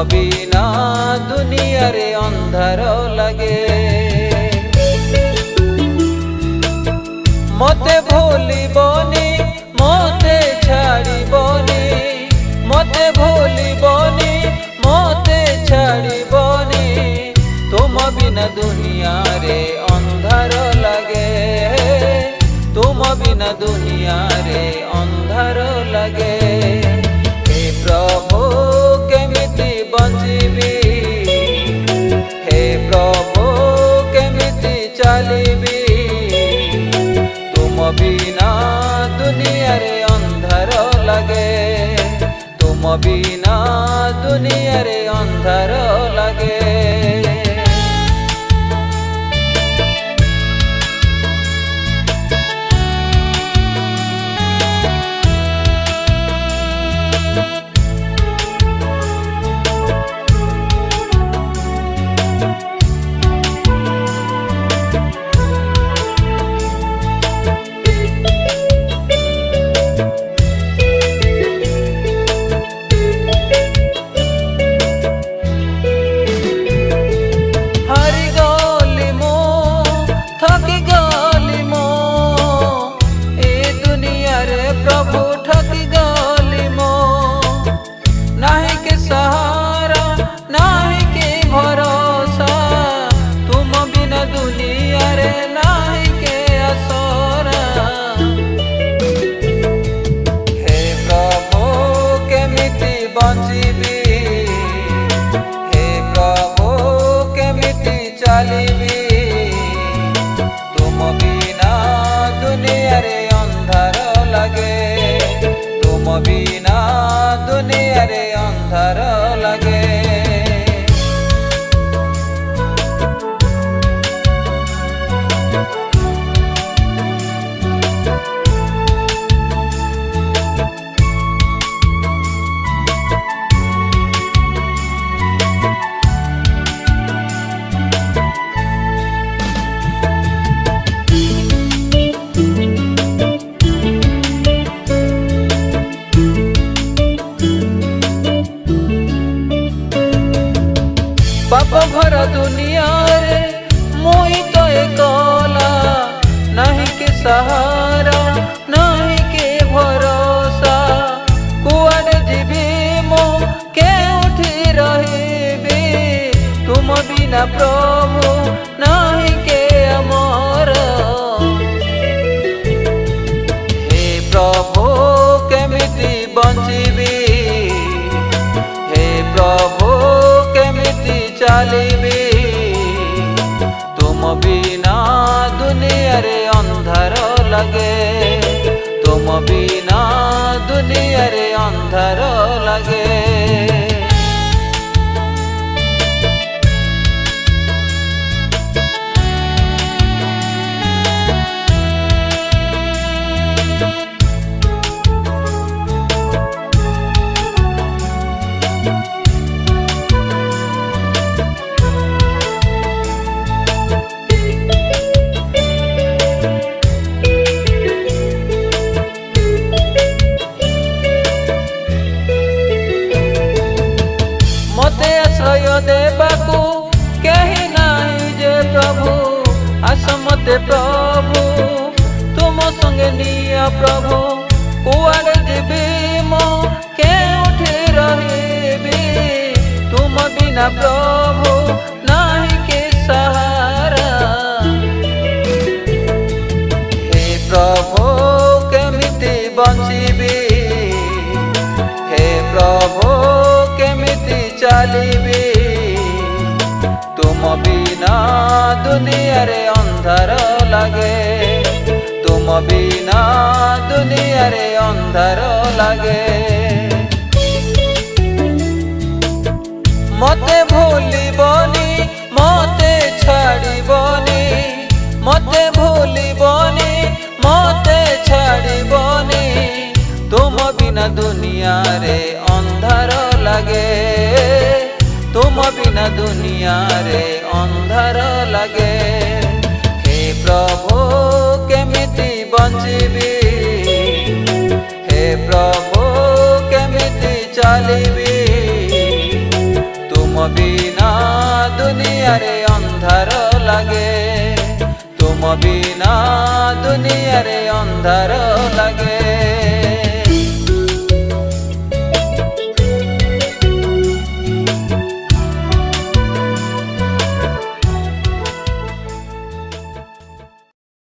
बिना दुनिया रे अंधार लगे। मते भूलिबनी मते छाड़िबनी, मते भूलिबनी मते छाड़िबनी, तुम बिना दुनिया रे अंधार लगे। तुम बिना दुनिया रे अंधार लगे। हे प्रभु केमिति बंचिबी, हे प्रभु केमिति चलिबी, तुम बिना दुनिया रे अंधार लगे। तुम बिना दुनिया रे अंधार लगे। तुम बिना दुनिया रे अंधार लगे। तुम बिना दुनिया रे अंधार लगे। पाप भर दुनिया रे मुई तो एकला, नहीं के सहारा नहीं के भरोसा। कुआडे जीवी मो केउठी रहिबी, तुम बिना प्रभु नहीं के अमर। हे प्रभु केमिति बंचिबी, हे प्रभु चलिबी, तुम बिना दुनिया रे अंधार लगे। तुम बिना दुनिया रे अंधार लगे। मते आश्रय देबाकू कहीं नहीं जे प्रभु, आस मते प्रभु तुम संगे निया प्रभु। कुआडे जीवी मो केउठी रहिबी, तुम बिना प्रभु नहीं के सहारा। हे प्रभु केमिति बंचिबी, हे प्रभु केमिति चलिबी, तुम बिना दुनिया रे अंधार लगे। तुम बिना दुनिया रे अंधार लगे। मते भूलिबनी मते छाड़िबनी, मते भूलिबनी मते छाड़िबनी, तुम बिना दुनिया रे अंधार लगे। तुम बिना दुनिया रे अंधार लगे। हे प्रभु केमिति बंचिबी, हे प्रभु केमिति चलिबी, बिना दुनिया रे अंधार लगे, तुम बिना दुनिया रे अंधार लगे।